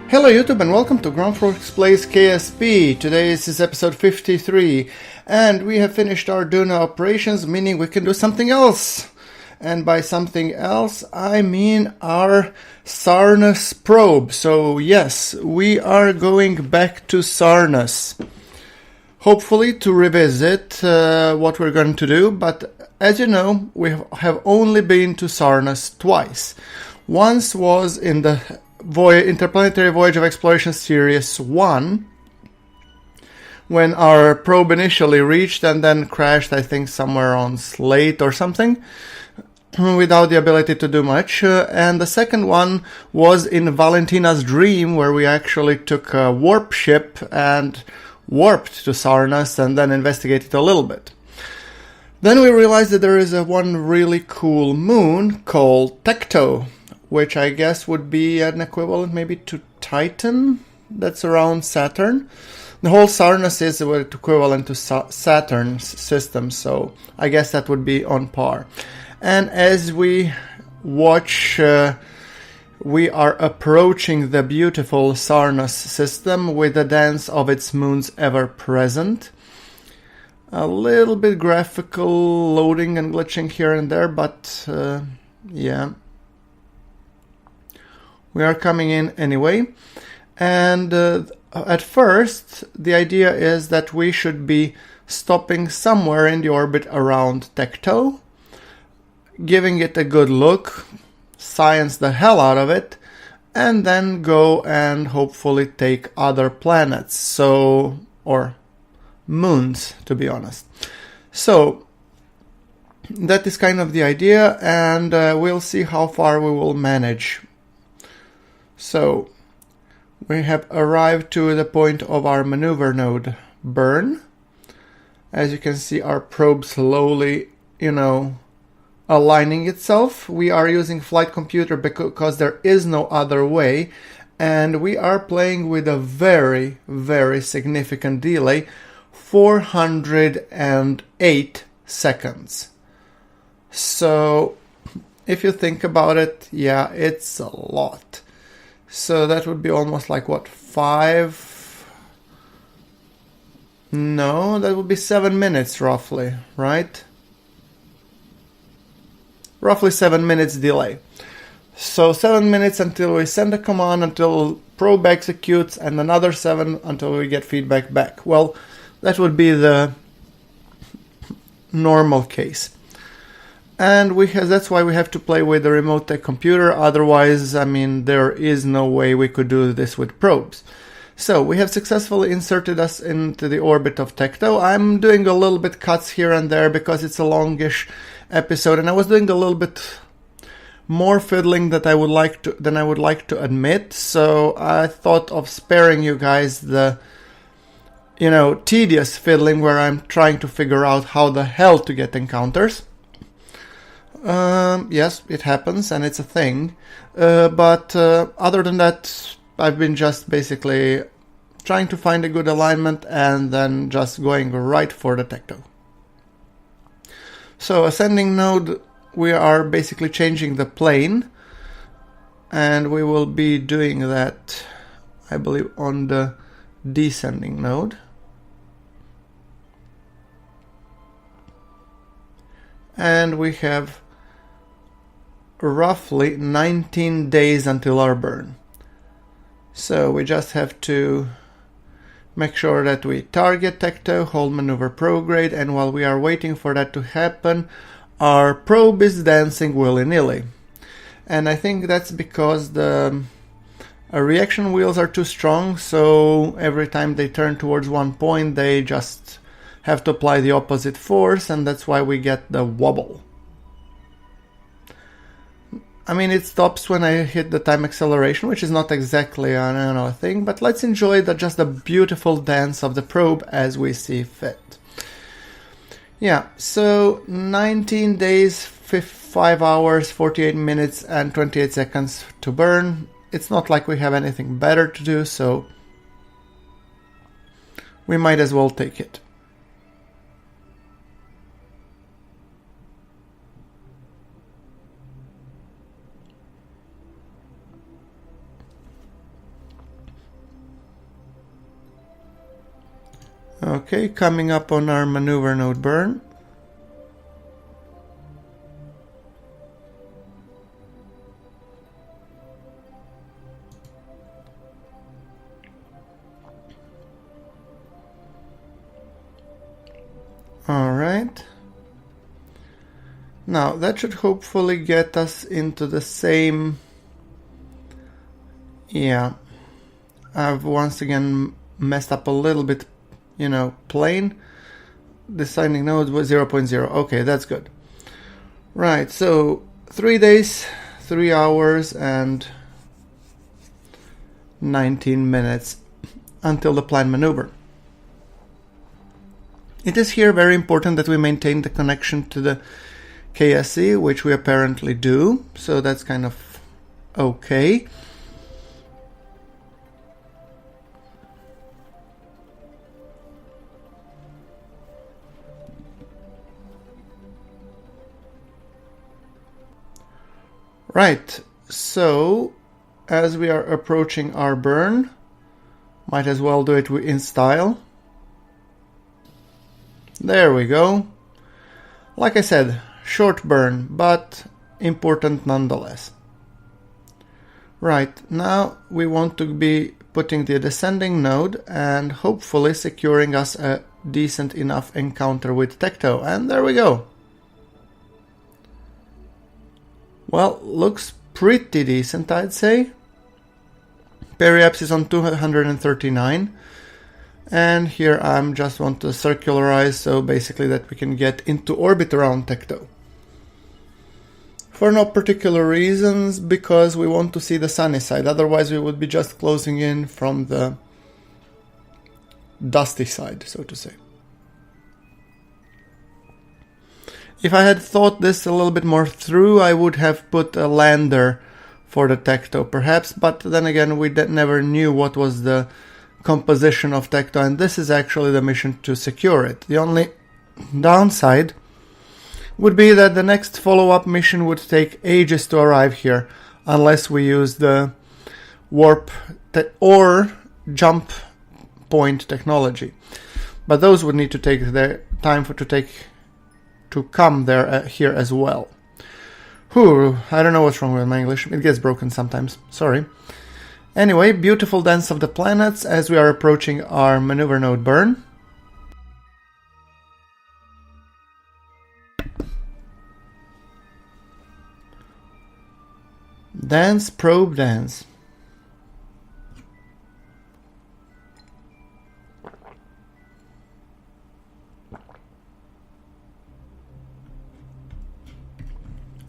Hello YouTube and welcome to GrunfWorks Plays KSP. Today is episode 53 and we have finished our Duna operations, meaning we can do something else. And by something else I mean our Sarnus probe. So yes, we are going back to Sarnus. Hopefully to revisit what we're going to do, but as you know, we have only been to Sarnus twice. Once was in the Interplanetary Voyage of Exploration Series 1, when our probe initially reached and then crashed, I think somewhere on Slate or something, without the ability to do much. And the second one was in Valentina's Dream, where we actually took a warp ship and warped to Sarnus and then investigated a little bit. Then we realized that there is one really cool moon called Tekto, which I guess would be an equivalent maybe to Titan, that's around Saturn. The whole Sarnus is equivalent to Saturn's system, so I guess that would be on par. And as we watch, we are approaching the beautiful Sarnus system with the dance of its moons ever present. A little bit graphical loading and glitching here and there, but yeah. We are coming in anyway, and at first the idea is that we should be stopping somewhere in the orbit around Tekto, giving it a good look, science the hell out of it, and then go and hopefully take other planets, or moons, to be honest. So that is kind of the idea, and we'll see how far we will manage. So, we have arrived to the point of our maneuver node burn. As you can see, our probe slowly, aligning itself. We are using flight computer because there is no other way. And we are playing with a very, very significant delay. 408 seconds. So, if you think about it, yeah, it's a lot. So that would be almost like what, 5? No, that would be 7 minutes roughly, right? Roughly 7 minutes delay. So 7 minutes until we send a command, until probe executes, and another 7 until we get feedback back. Well, that would be the normal case. And that's why we have to play with the remote tech computer. Otherwise, there is no way we could do this with probes. So we have successfully inserted us into the orbit of Tekto. I'm doing a little bit cuts here and there because it's a longish episode, and I was doing a little bit more fiddling than I would like to admit. So I thought of sparing you guys the tedious fiddling where I'm trying to figure out how the hell to get encounters. Yes, it happens and it's a thing, but other than that, I've been just basically trying to find a good alignment and then just going right for the Tekto. So ascending node, we are basically changing the plane, and we will be doing that, I believe, on the descending node. And we have roughly 19 days until our burn. So we just have to make sure that we target Tekto, hold maneuver prograde, and while we are waiting for that to happen, our probe is dancing willy-nilly. And I think that's because the reaction wheels are too strong, so every time they turn towards one point, they just have to apply the opposite force, and that's why we get the wobble. It stops when I hit the time acceleration, which is not exactly a thing, but let's enjoy just the beautiful dance of the probe as we see fit. Yeah, so 19 days, 5 hours, 48 minutes, and 28 seconds to burn. It's not like we have anything better to do, so we might as well take it. Okay, coming up on our maneuver node burn. Alright. Now, that should hopefully get us into the same... Yeah. I've once again messed up a little bit, plane. Deciding node was 0.0. Okay, that's good. Right, so 3 days, 3 hours, and 19 minutes until the planned maneuver. It is here very important that we maintain the connection to the KSE, which we apparently do, so that's kind of okay. Right, so as we are approaching our burn, might as well do it in style. There we go. Like I said, short burn, but important nonetheless. Right, now we want to be putting the descending node and hopefully securing us a decent enough encounter with Tekto, and there we go. Well, looks pretty decent, I'd say. Periapse is on 239. And here I'm just want to circularize, so basically that we can get into orbit around Tekto. For no particular reasons, because we want to see the sunny side, otherwise we would be just closing in from the dusty side, so to say. If I had thought this a little bit more through, I would have put a lander for the Tekto perhaps, but then again we never knew what was the composition of Tekto, and this is actually the mission to secure it. The only downside would be that the next follow-up mission would take ages to arrive here unless we use the warp or jump point technology, but those would need to take their time to come there here as well. Whew, I don't know what's wrong with my English, it gets broken sometimes, sorry. Anyway, beautiful dance of the planets as we are approaching our maneuver node burn. Dance, probe, dance.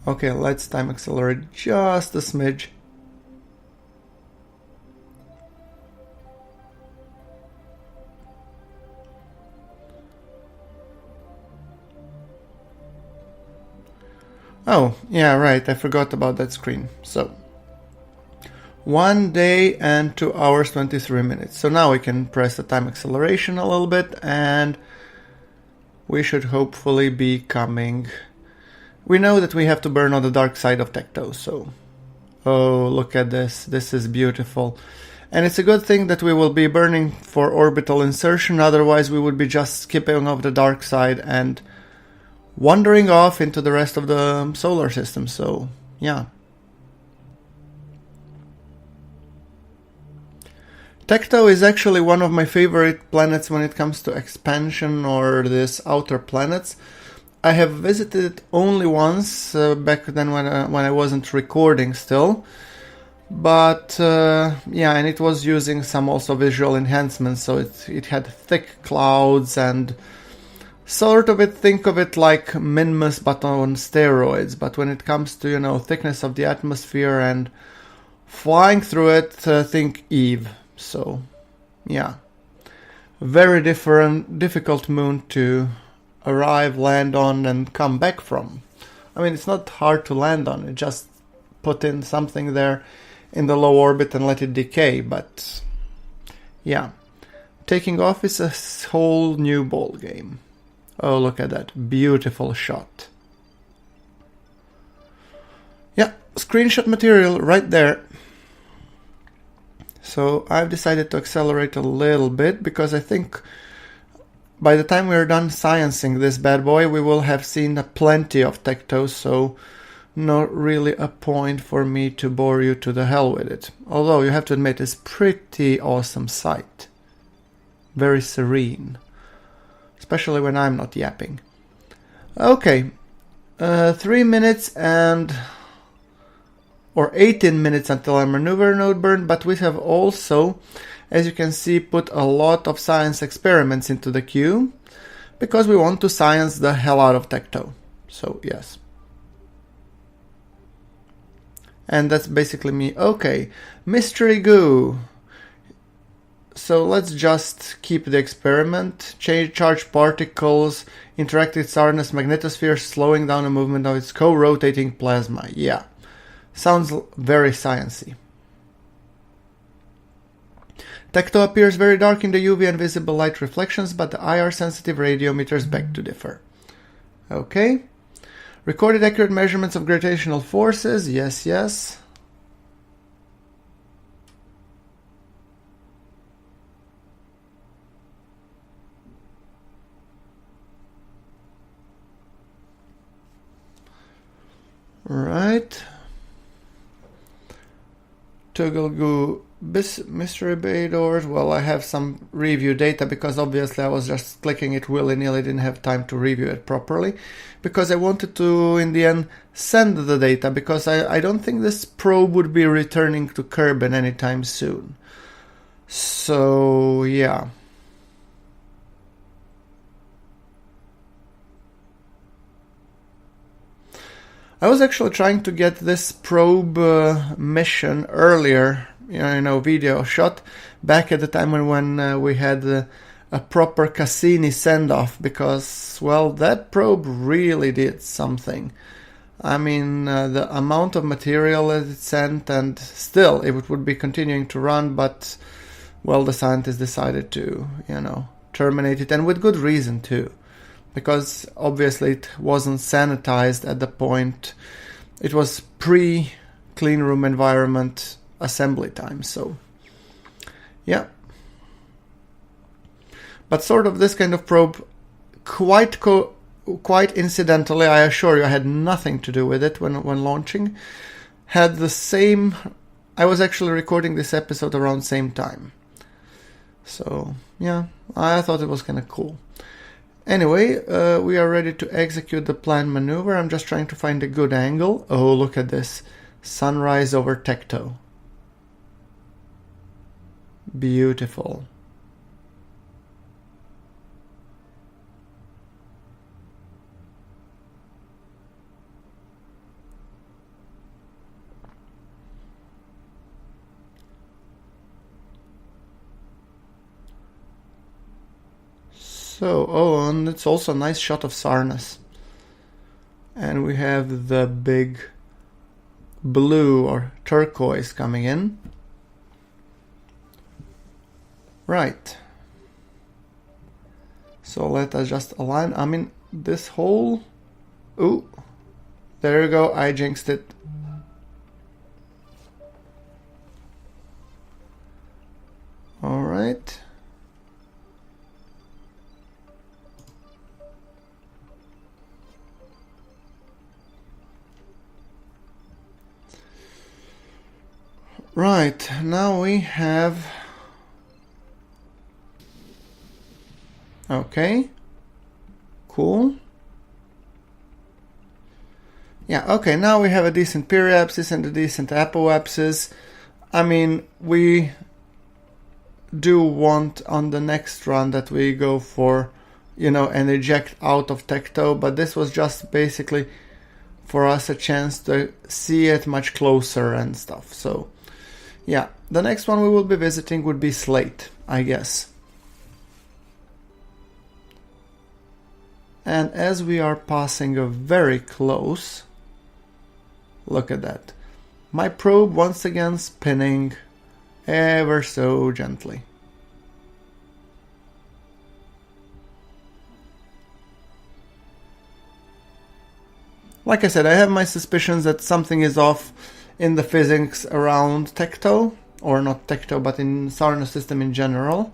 Okay, let's time accelerate just a smidge. Oh, yeah, right, I forgot about that screen. So, 1 day and 2 hours 23 minutes. So now we can press the time acceleration a little bit and we should hopefully be coming. We know that we have to burn on the dark side of Tekto, so... Oh, look at this. This is beautiful. And it's a good thing that we will be burning for orbital insertion, otherwise we would be just skipping off the dark side and wandering off into the rest of the solar system, so yeah. Tekto is actually one of my favorite planets when it comes to expansion or this outer planets. I have visited it only once, back then when I wasn't recording still. But yeah, and it was using some also visual enhancements, so it had thick clouds and sort of think of it like Minmus but on steroids. But when it comes to, thickness of the atmosphere and flying through it, think Eve. So, yeah. Very difficult moon to arrive, land on, and come back from. I mean, it's not hard to land on. You just put in something there in the low orbit and let it decay. But, yeah. Taking off is a whole new ball game. Oh, look at that. Beautiful shot. Yeah, screenshot material right there. So I've decided to accelerate a little bit because I think by the time we're done sciencing this bad boy, we will have seen plenty of Tekto, so not really a point for me to bore you to the hell with it. Although you have to admit, it's pretty awesome sight. Very serene. Especially when I'm not yapping. Okay. 3 minutes or 18 minutes until our maneuver node burned, but we have also, as you can see, put a lot of science experiments into the queue because we want to science the hell out of Tekto. So, yes. And that's basically me. Okay, mystery goo. So let's just keep the experiment. Change charged particles interact with Sarnus magnetosphere, slowing down the movement of its co-rotating plasma. Yeah, sounds very sciencey. Tekto appears very dark in the UV and visible light reflections, but the IR-sensitive radiometers beg to differ. Okay. Recorded accurate measurements of gravitational forces. Yes, yes. Right. Toggle goo mystery bay doors. Well, I have some review data because obviously I was just clicking it willy-nilly, didn't have time to review it properly because I wanted to in the end send the data because I don't think this probe would be returning to Kerbal anytime soon. So yeah. I was actually trying to get this probe mission earlier, video shot back at the time when we had a proper Cassini send-off because, well, that probe really did something. I mean, the amount of material that it sent, and still it would be continuing to run, but, well, the scientists decided to, terminate it, and with good reason too. Because obviously it wasn't sanitized at the point. It was pre-clean room environment assembly time, so yeah. But sort of this kind of probe, quite incidentally, I assure you, I had nothing to do with it when launching, had the same. I was actually recording this episode around same time, so yeah, I thought it was kind of cool. Anyway, we are ready to execute the planned maneuver. I'm just trying to find a good angle. Oh, look at this. Sunrise over Tekto. Beautiful. So, and it's also a nice shot of Sarnus. And we have the big blue or turquoise coming in. Right. So let us just align. I mean, this whole... Ooh. There you go, I jinxed it. Alright. Right, now we have... Okay. Cool. Yeah, okay, now we have a decent periapsis and a decent apoapsis. I mean, we do want on the next run that we go for, and eject out of Tekto, but this was just basically for us a chance to see it much closer and stuff, so... Yeah, the next one we will be visiting would be Slate, I guess. And as we are passing very close, look at that. My probe once again spinning ever so gently. Like I said, I have my suspicions that something is off in the physics around Tekto, or not Tekto, but in Sarnus system in general.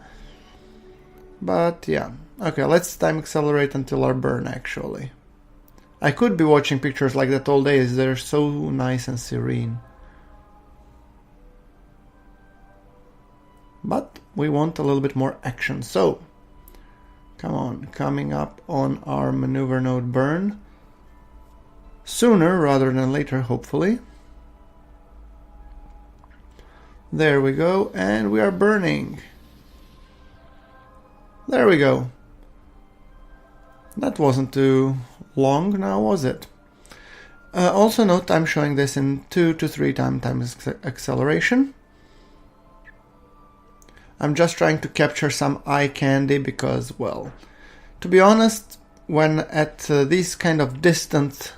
But yeah, Okay, let's time accelerate until our burn, actually. I could be watching pictures like that all day, they're so nice and serene. But we want a little bit more action, so come on, coming up on our maneuver node burn. Sooner rather than later, hopefully. There we go, and we are burning. There we go. That wasn't too long now, was it? Also note I'm showing this in 2 to 3 times acceleration. I'm just trying to capture some eye candy because, well, to be honest, when at this kind of distant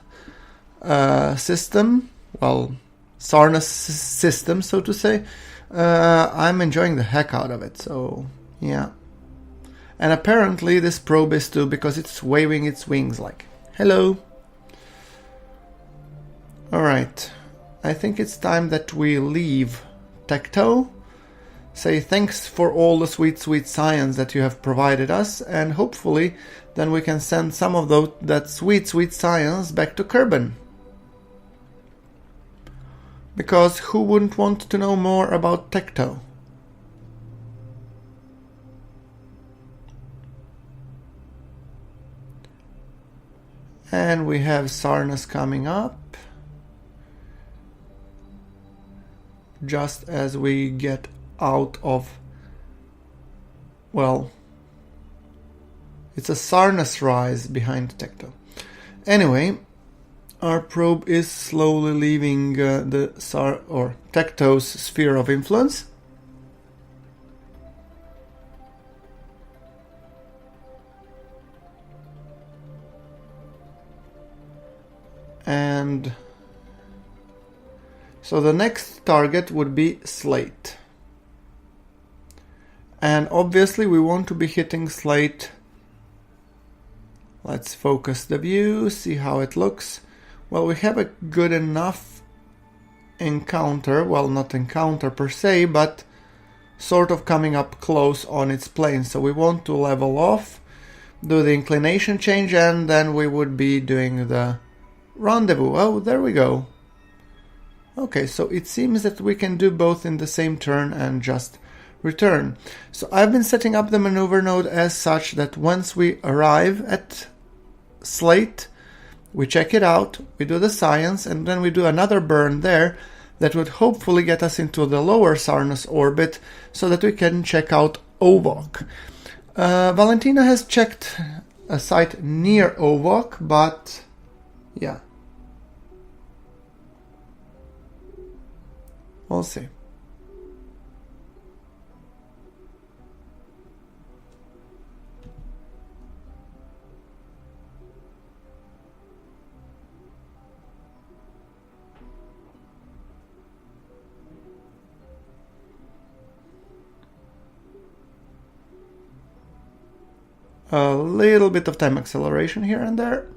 system, well, Sarnus system, so to say, I'm enjoying the heck out of it, so yeah. And apparently this probe is too, because it's waving its wings like, hello. Alright, I think it's time that we leave Tekto. Say thanks for all the sweet science that you have provided us, and hopefully then we can send some of that sweet science back to Kerbal. Because who wouldn't want to know more about Tekto? And we have Sarnus coming up. Just as we get out of, well, it's a Sarnus rise behind Tekto. Anyway, our probe is slowly leaving Tekto's sphere of influence. And so the next target would be Slate. And obviously we want to be hitting Slate. Let's focus the view, see how it looks. Well, we have a good enough encounter, well, not encounter per se, but sort of coming up close on its plane. So we want to level off, do the inclination change, and then we would be doing the rendezvous. Oh, there we go. Okay, so it seems that we can do both in the same turn and just return. So I've been setting up the maneuver node as such that once we arrive at Slate, we check it out, we do the science, and then we do another burn there that would hopefully get us into the lower Sarnus orbit so that we can check out Owalk. Valentina has checked a site near Owalk, but yeah. We'll see. A little bit of time acceleration here and there.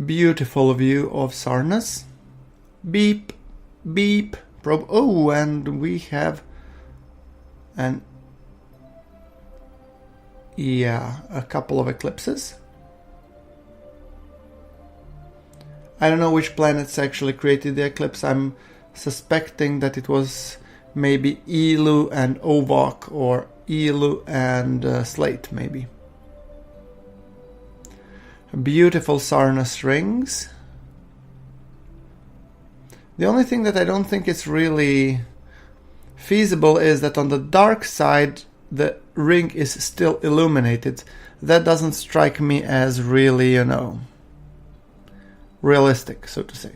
Beautiful view of Sarnus. Beep, beep, probe. Oh, and we have a couple of eclipses. I don't know which planets actually created the eclipse. I'm suspecting that it was maybe Elu and Owalk, or Elu and Slate, maybe. Beautiful Sarnus rings. The only thing that I don't think is really feasible is that on the dark side the ring is still illuminated. That doesn't strike me as really, realistic, so to say.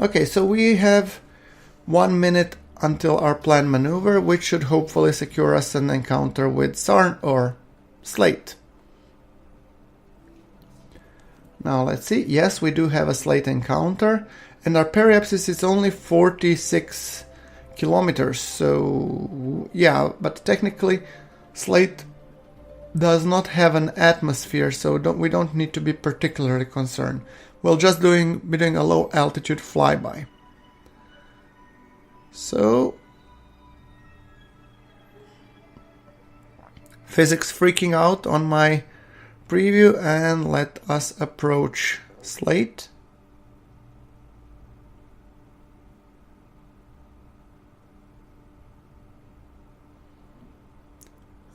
Okay, so we have 1 minute until our planned maneuver, which should hopefully secure us an encounter with Sarn or Slate. Now let's see. Yes, we do have a Slate encounter, and our periapsis is only 46 kilometers. So yeah, but technically Slate does not have an atmosphere, so we don't need to be particularly concerned. We'll just be doing a low altitude flyby. So physics freaking out on my preview, and let us approach Slate.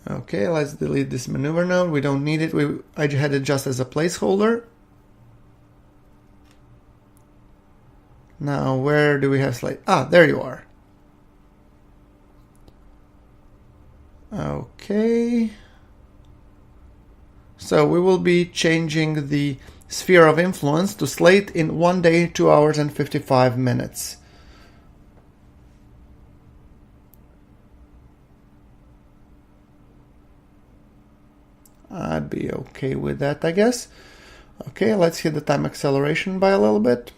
Okay, let's delete this maneuver node. We don't need it. I had it just as a placeholder. Now, where do we have Slate? Ah, there you are. Okay. So we will be changing the sphere of influence to Slate in 1 day, 2 hours and 55 minutes. I'd be okay with that, I guess. Okay, let's hit the time acceleration by a little bit.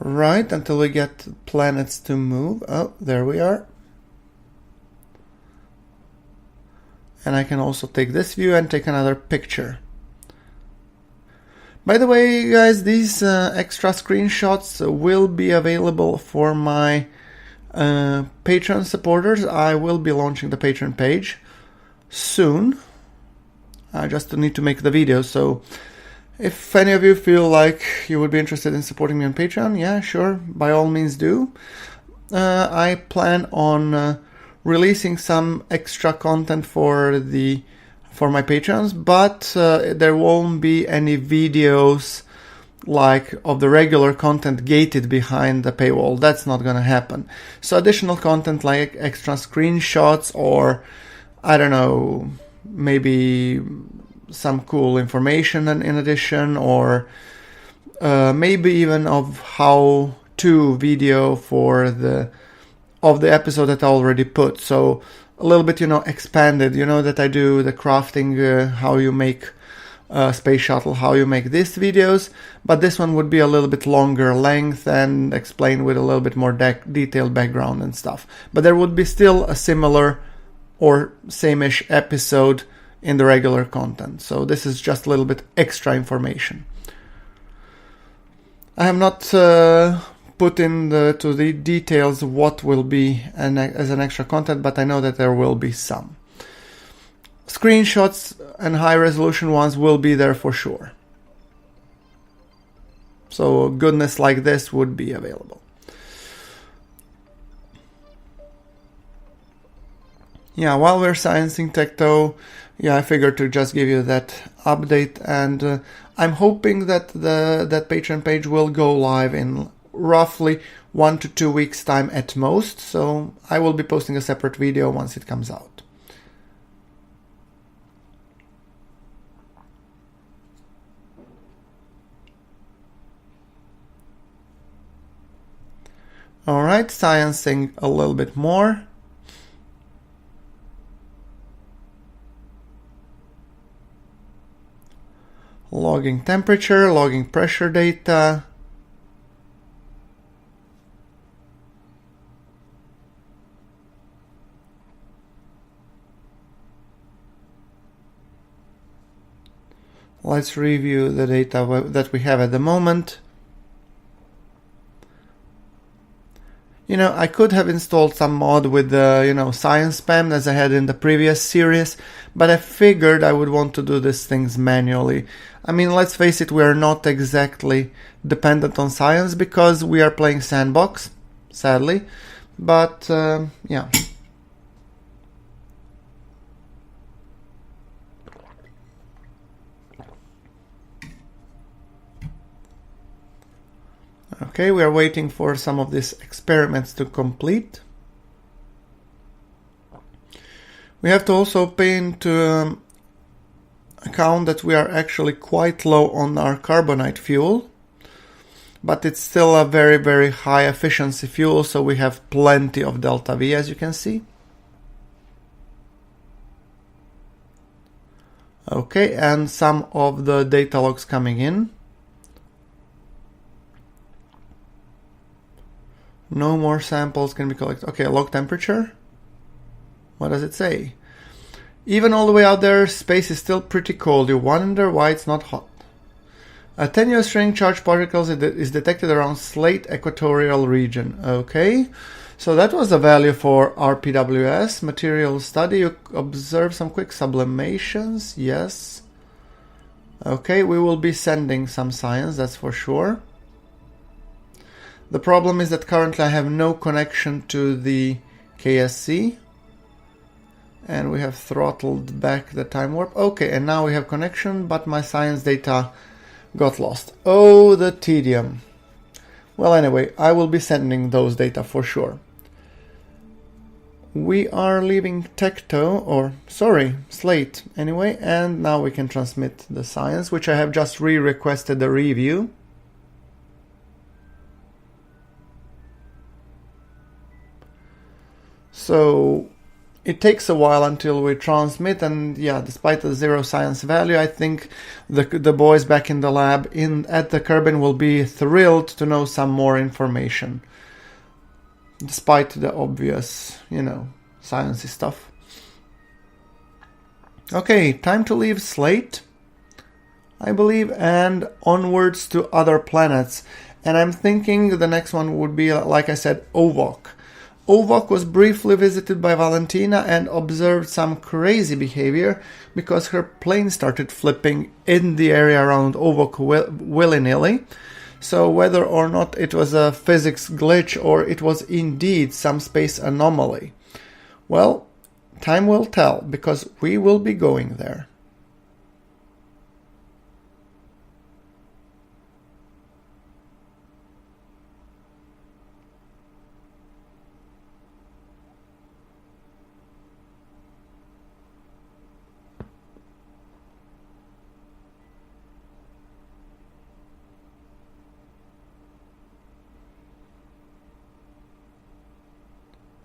Right, until we get planets to move. Oh, there we are. And I can also take this view and take another picture. By the way, guys, these extra screenshots will be available for my Patreon supporters. I will be launching the Patreon page soon. I just need to make the video, so if any of you feel like you would be interested in supporting me on Patreon, yeah, sure, by all means do. I plan on releasing some extra content for my patrons, but there won't be any videos like of the regular content gated behind the paywall. That's not gonna happen. So additional content like extra screenshots, or I don't know, maybe some cool information in addition, or maybe even of how-to video for the episode that I already put. So a little bit, expanded. You know that I do the crafting, how you make a space shuttle, how you make these videos, but this one would be a little bit longer length and explain with a little bit more detailed background and stuff. But there would be still a similar or same-ish episode in the regular content. So this is just a little bit extra information. I have not put into the details what will be as an extra content, but I know that there will be some. Screenshots and high resolution ones will be there for sure. So goodness like this would be available. Yeah, while we're sciencing Tekto, I figured to just give you that update, and I'm hoping that that Patreon page will go live in roughly 1 to 2 weeks time at most, so I will be posting a separate video once it comes out. Alright, sciencing a little bit more. Logging temperature, logging pressure data. Let's review the data that we have at the moment. I could have installed some mod with the, science spam as I had in the previous series, but I figured I would want to do these things manually. I mean, let's face it, we are not exactly dependent on science because we are playing sandbox, sadly, but yeah. Okay, we are waiting for some of these experiments to complete. We have to also pay into account that we are actually quite low on our carbonite fuel, but it's still a very, very high efficiency fuel, so we have plenty of delta V, as you can see. Okay, and some of the data logs coming in. No more samples can be collected. Okay, log temperature. What does it say? Even all the way out there, space is still pretty cold. You wonder why it's not hot. A tenuous string charged particles is detected around Slate equatorial region. Okay, so that was the value for RPWS. Material study, you observe some quick sublimations. Yes. Okay, we will be sending some science, that's for sure. The problem is that currently I have no connection to the KSC. And we have throttled back the time warp. Okay, and now we have connection, but my science data got lost. Oh, the tedium. Well, anyway, I will be sending those data for sure. We are leaving Tekto, or sorry, Slate anyway, and now we can transmit the science, which I have just re-requested a review. So it takes a while until we transmit, and yeah, despite the 0 science value, I think the boys back in the lab at the Kerbal will be thrilled to know some more information, despite the obvious, sciencey stuff. Okay, time to leave Slate, I believe, and onwards to other planets. And I'm thinking the next one would be, like I said, Owalk. Owalk was briefly visited by Valentina and observed some crazy behavior because her plane started flipping in the area around Owalk willy-nilly. So whether or not it was a physics glitch or it was indeed some space anomaly, well, time will tell, because we will be going there.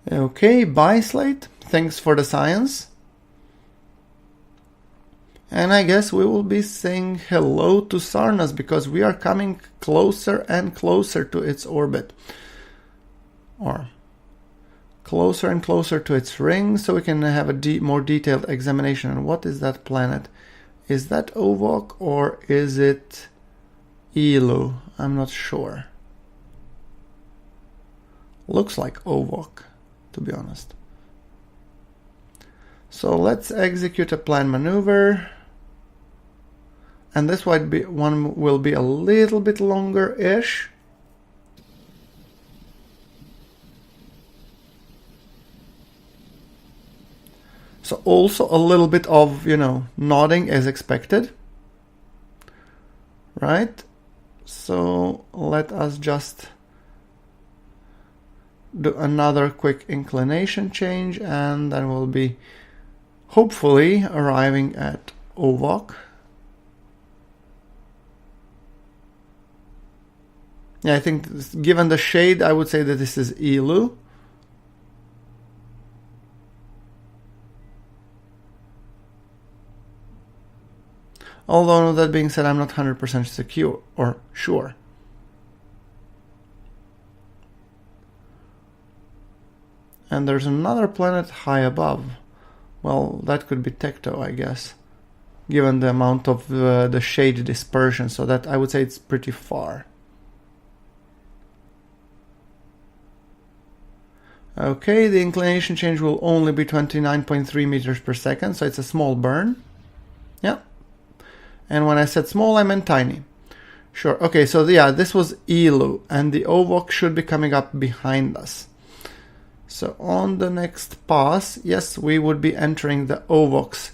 Okay, bye Slate. Thanks for the science. And I guess we will be saying hello to Sarnus, because we are coming closer and closer to its orbit. Or closer and closer to its ring, so we can have a more detailed examination. And what is that planet? Is that Owalk or is it Elu? I'm not sure. Looks like Owalk, to be honest. So let's execute a plan maneuver. And this one will be a little bit longer-ish. So also a little bit of, nodding as expected. Right? So let us just do another quick inclination change, and then we'll be hopefully arriving at Owalk. Yeah, I think given the shade, I would say that this is Elu. Although, that being said, I'm not 100% secure or sure. And there's another planet high above. Well, that could be Tekto, I guess, given the amount of the shade dispersion. So that I would say it's pretty far. Okay, the inclination change will only be 29.3 meters per second, so it's a small burn. Yeah. And when I said small, I meant tiny. Sure. Okay, so yeah, this was Elu, and the Owalk should be coming up behind us. So on the next pass, yes, we would be entering the Owalk's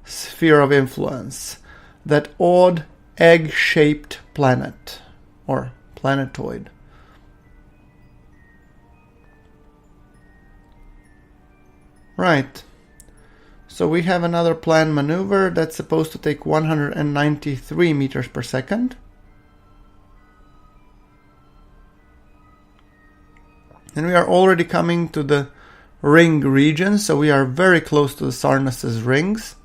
sphere of influence, that odd egg-shaped planet, or planetoid. Right. So we have another planned maneuver that's supposed to take 193 meters per second. And we are already coming to the ring region, so we are very close to the Sarnus's rings.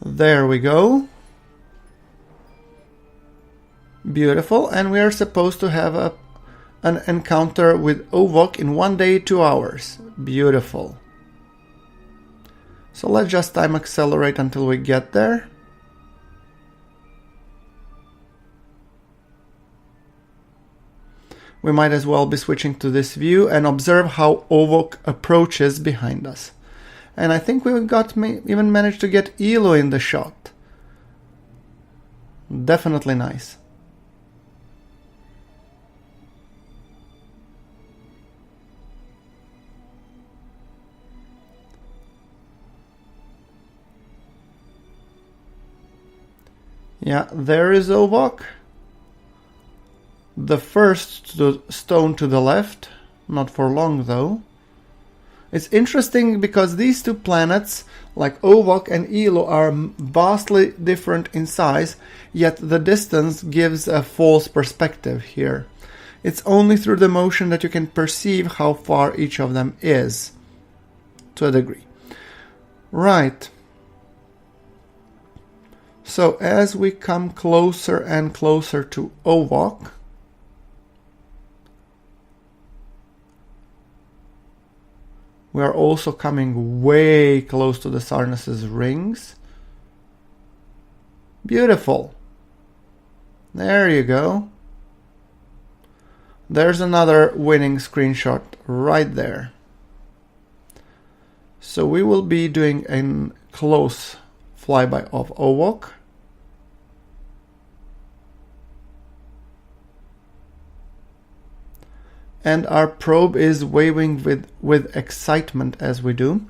There we go. Beautiful, and we are supposed to have a an encounter with Owalk in 1 day, 2 hours. Beautiful. So let's just time accelerate until we get there. We might as well be switching to this view and observe how Owalk approaches behind us. And I think we even managed to get Elo in the shot. Definitely nice. Yeah, there is Owalk. The first stone to the left. Not for long though. It's interesting because these two planets, like Owalk and Elo, are vastly different in size, yet the distance gives a false perspective here. It's only through the motion that you can perceive how far each of them is, to a degree. Right. So as we come closer and closer to Owalk, we are also coming way close to the Sarnus' rings. Beautiful. There you go. There's another winning screenshot right there. So we will be doing a close flyby of Owalk. And our probe is waving with excitement as we do.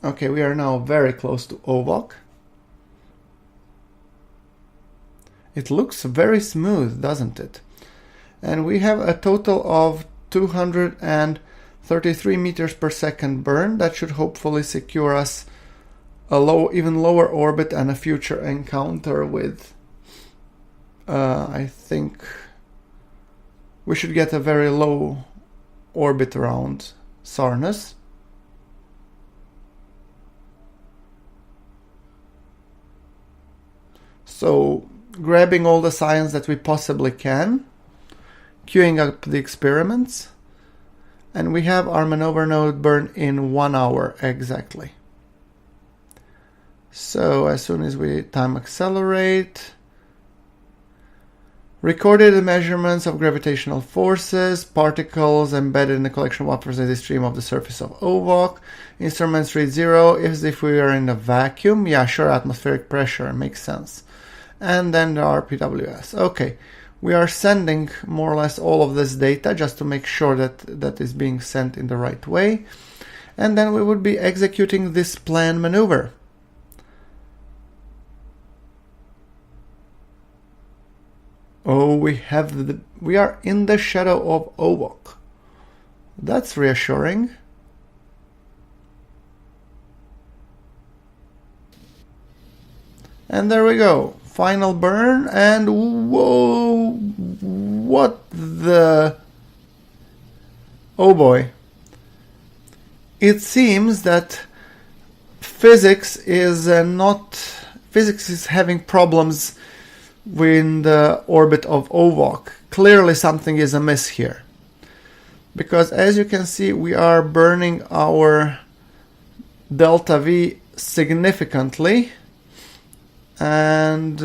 Okay, we are now very close to Owalk. It looks very smooth, doesn't it? And we have a total of 233 meters per second burn. That should hopefully secure us a even lower orbit and a future encounter with, I think we should get a very low orbit around Sarnus. So grabbing all the science that we possibly can, queuing up the experiments, and we have our maneuver node burn in 1 hour exactly. So as soon as we time accelerate, recorded the measurements of gravitational forces, particles embedded in the collection of vapors in the stream of the surface of Owalk. Instruments read 0 as if we are in a vacuum. Yeah, sure, atmospheric pressure, makes sense. And then there are PWS. Okay, we are sending more or less all of this data just to make sure that that is being sent in the right way. And then we would be executing this planned maneuver. Oh, we are in the shadow of Owalk. That's reassuring. And there we go. Final burn, and whoa, what the... Oh boy. It seems that physics is having problems in the orbit of Owalk. Clearly something is amiss here. Because as you can see, we are burning our delta V significantly. And,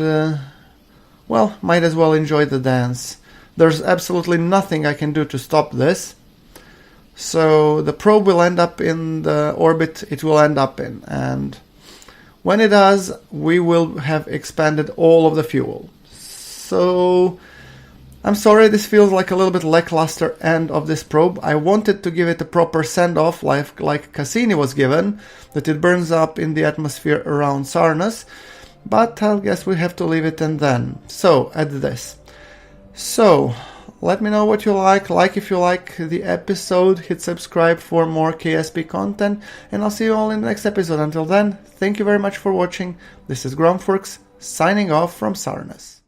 well, might as well enjoy the dance. There's absolutely nothing I can do to stop this. So the probe will end up in the orbit it will end up in. And when it does, we will have expanded all of the fuel. So I'm sorry, this feels like a little bit lackluster end of this probe. I wanted to give it a proper send-off like Cassini was given, that it burns up in the atmosphere around Sarnus. But I guess we have to leave it and then. So, at this. So, let me know what you like if you like the episode, hit subscribe for more KSP content, and I'll see you all in the next episode. Until then, thank you very much for watching. This is GrunfWorks, signing off from Sarnus.